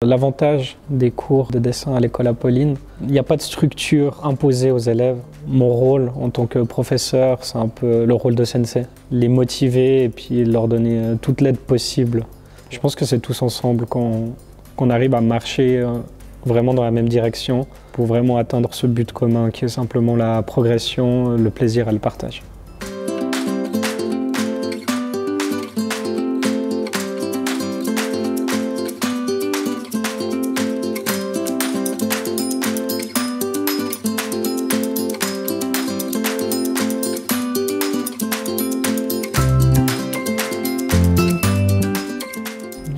L'avantage des cours de dessin à l'école Apolline, il n'y a pas de structure imposée aux élèves. Mon rôle en tant que professeur, c'est un peu le rôle de sensei. Les motiver et puis leur donner toute l'aide possible. Je pense que c'est tous ensemble qu'on arrive à marcher vraiment dans la même direction pour vraiment atteindre ce but commun qui est simplement la progression, le plaisir et le partage.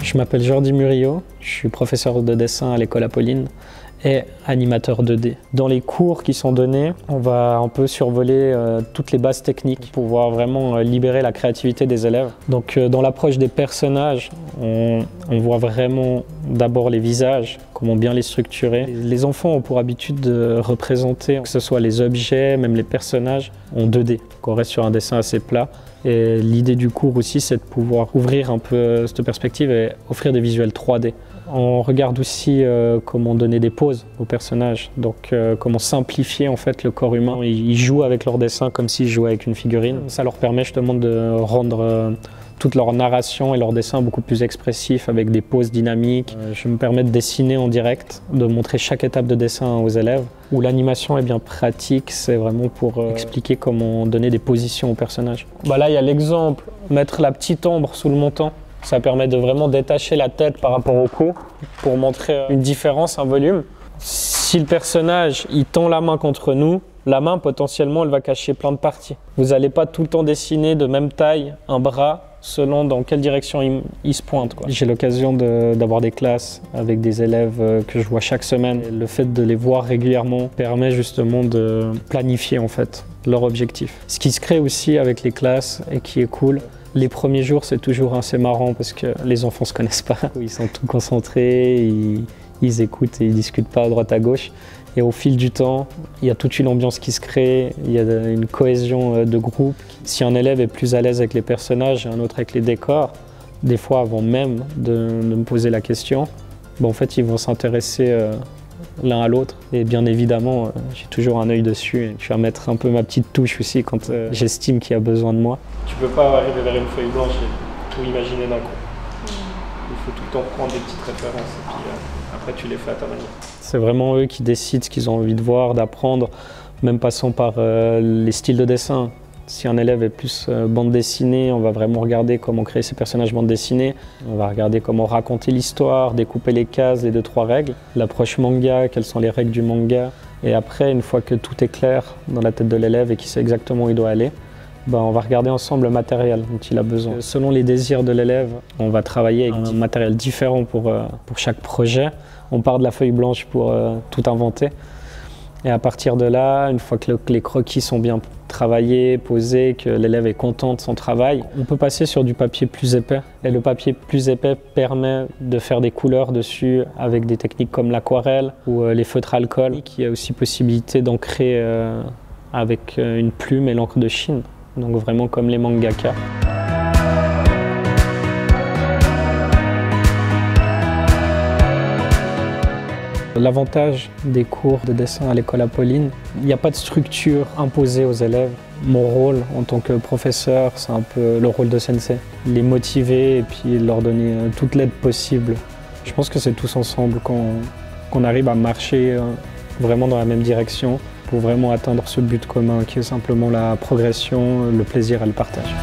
Je m'appelle Jordi Murillo, je suis professeur de dessin à l'école Apolline et animateur 2D. Dans les cours qui sont donnés, on va un peu survoler toutes les bases techniques pour pouvoir vraiment libérer la créativité des élèves. Donc dans l'approche des personnages, on voit vraiment d'abord les visages, comment bien les structurer. Les enfants ont pour habitude de représenter, que ce soit les objets, même les personnages, en 2D, qu'on reste sur un dessin assez plat. Et l'idée du cours aussi, c'est de pouvoir ouvrir un peu cette perspective et offrir des visuels 3D. On regarde aussi comment donner des poses aux personnages, donc comment simplifier en fait le corps humain. Ils jouent avec leur dessin comme s'ils jouaient avec une figurine. Ça leur permet justement de rendre toute leur narration et leur dessin beaucoup plus expressif avec des poses dynamiques. Je me permets de dessiner en direct, de montrer chaque étape de dessin aux élèves. Où l'animation est bien pratique, c'est vraiment pour expliquer comment donner des positions aux personnages. Là, il y a l'exemple, mettre la petite ombre sous le montant. Ça permet de vraiment détacher la tête par rapport au cou pour montrer une différence, un volume. Si le personnage il tend la main contre nous, la main potentiellement elle va cacher plein de parties. Vous n'allez pas tout le temps dessiner de même taille un bras selon dans quelle direction il se pointe. J'ai l'occasion d'avoir des classes avec des élèves que je vois chaque semaine. Et le fait de les voir régulièrement permet justement de planifier en fait leur objectif. Ce qui se crée aussi avec les classes et qui est cool, les premiers jours, c'est toujours assez marrant parce que les enfants ne se connaissent pas. Ils sont tout concentrés, ils écoutent et ils ne discutent pas à droite à gauche. Et au fil du temps, il y a toute une ambiance qui se crée, il y a une cohésion de groupe. Si un élève est plus à l'aise avec les personnages et un autre avec les décors, des fois avant même de me poser la question, en fait, ils vont s'intéresser l'un à l'autre. Et bien évidemment, j'ai toujours un œil dessus et je vais mettre un peu ma petite touche aussi quand j'estime qu'il y a besoin de moi. Tu peux pas arriver vers une feuille blanche et tout imaginer d'un coup. Il faut tout le temps prendre des petites références et puis après tu les fais à ta manière. C'est vraiment eux qui décident ce qu'ils ont envie de voir, d'apprendre, même passant par les styles de dessin. Si un élève est plus bande dessinée, on va vraiment regarder comment créer ses personnages bande dessinée. On va regarder comment raconter l'histoire, découper les cases, les 2-3 règles. L'approche manga, quelles sont les règles du manga. Et après, une fois que tout est clair dans la tête de l'élève et qu'il sait exactement où il doit aller, on va regarder ensemble le matériel dont il a besoin. Selon les désirs de l'élève, on va travailler avec un matériel différent pour chaque projet. On part de la feuille blanche pour tout inventer. Et à partir de là, une fois que les croquis sont bien travaillés, posés, que l'élève est content de son travail, on peut passer sur du papier plus épais. Et le papier plus épais permet de faire des couleurs dessus avec des techniques comme l'aquarelle ou les feutres alcool. Il y a aussi possibilité d'ancrer avec une plume et l'encre de Chine. Donc vraiment comme les mangaka. L'avantage des cours de dessin à l'école Apolline, il n'y a pas de structure imposée aux élèves. Mon rôle en tant que professeur, c'est un peu le rôle de sensei. Les motiver et puis leur donner toute l'aide possible. Je pense que c'est tous ensemble qu'on arrive à marcher vraiment dans la même direction pour vraiment atteindre ce but commun qui est simplement la progression, le plaisir et le partage.